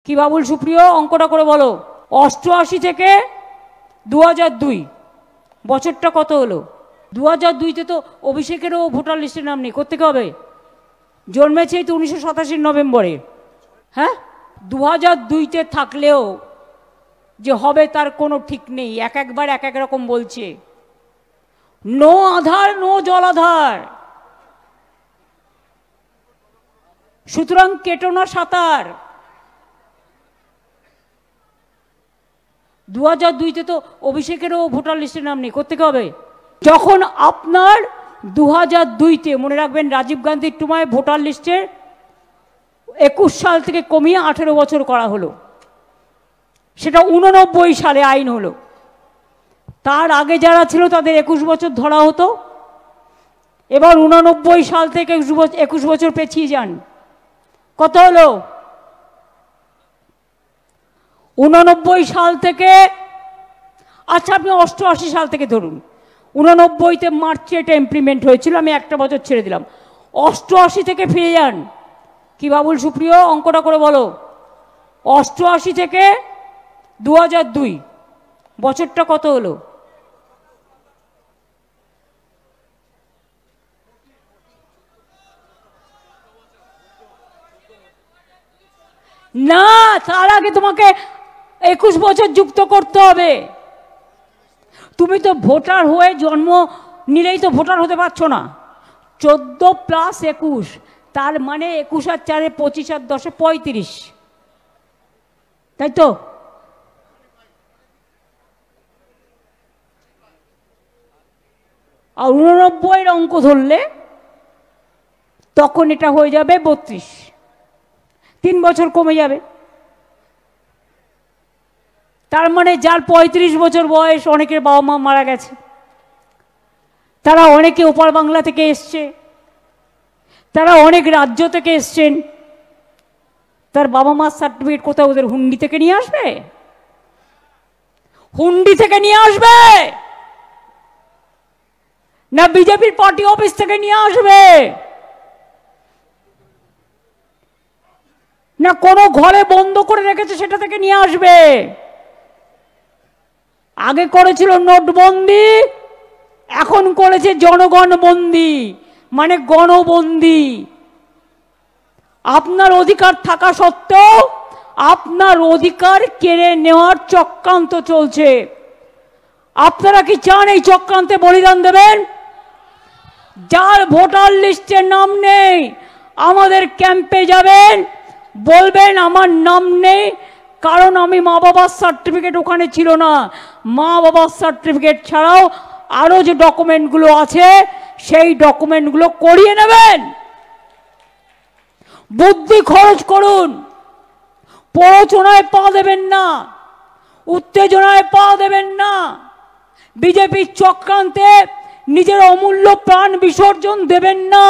কি বাবুল সুপ্রিয়, অঙ্কটা করে বলো। 88 থেকে 2002 বছরটা কত হলো? 2002-তে তো অভিষেকেরও ভোটার লিস্টের নাম নেই, কোত্থেকে হবে? জন্মেছে তো 1987 নভেম্বরে। হ্যাঁ, 2002-তে থাকলেও যে হবে তার কোনো ঠিক নেই, এক একবার এক এক রকম বলছে। নো আধার নো জলাধার, সুতরাং কেটো না সাঁতার। 2002-তে তো অভিষেকেরও ভোটার লিস্টের নাম নেই, কোত্থেকে হবে? যখন আপনার 2002-তে মনে রাখবেন রাজীব গান্ধীর সময় ভোটার লিস্টের 21 সাল থেকে কমিয়ে 18 বছর করা হলো, সেটা 89 সালে আইন হলো। তার আগে যারা ছিল তাদের 21 বছর ধরা হতো। এবার 89 সাল থেকে 21 বছর পেছিয়ে যান, কত হলো? 89 সাল থেকে, আচ্ছা আপনি 88 সাল থেকে ধরুন, 89-তে মার্চে এটা ইমপ্লিমেন্ট হয়েছিল, আমি একটা বছর ছেড়ে দিলাম। 88 থেকে ফিরে যান। কি বাবুল সুপ্রিয়, অঙ্কটা করে বলো। 88 থেকে 2002 বছরটা কত হলো? না, তার আগে তোমাকে 21 বছর যুক্ত করতে হবে। তুমি তো ভোটার হয়ে জন্ম নিলেই তো ভোটার হতে পারছো না। 14 + 21, তার মানে 21 আর 4 25 আর 10 35, তাই তো? আর 89-এর অঙ্ক ধরলে তখন এটা হয়ে যাবে 32, 3 বছর কমে যাবে। তার মানে যার 35 বছর বয়স, অনেকের বাবা মা মারা গেছে, তারা অনেকে ওপার বাংলা থেকে এসছে, তারা অনেক রাজ্য থেকে এসছেন, তার বাবা মার সার্টিফিকেট কোথাও ওদের হুন্ডি থেকে নিয়ে আসবে? হুন্ডি থেকে নিয়ে আসবে না বিজেপির পার্টি অফিস থেকে নিয়ে আসবে, না কোনো ঘরে বন্ধ করে রেখেছে সেটা থেকে নিয়ে আসবে? আগে করেছিল নোটবন্দি, এখন করেছে জনগণ বন্দি, মানে গণবন্দি। আপনার অধিকার থাকা সত্ত্বেও আপনার অধিকার কেড়ে নেওয়ার চক্রান্ত চলছে। আপনারা কি চান এই চক্রান্তে বলিদান দেবেন? যার ভোটার লিস্টে নাম নেই আমাদের ক্যাম্পে যাবেন, বলবেন আমার নাম নেই কারণ আমি মা বাবার সার্টিফিকেট ওখানে ছিল না। মা বাবার সার্টিফিকেট ছাড়াও আরো যে ডকুমেন্টগুলো আছে সেই ডকুমেন্টগুলো করিয়ে নেবেন। বুদ্ধি খরচ করুন, প্ররোচনায় পা দেবেন না, উত্তেজনায় পা দেবেন না, বিজেপির চক্রান্তে নিজের অমূল্য প্রাণ বিসর্জন দেবেন না।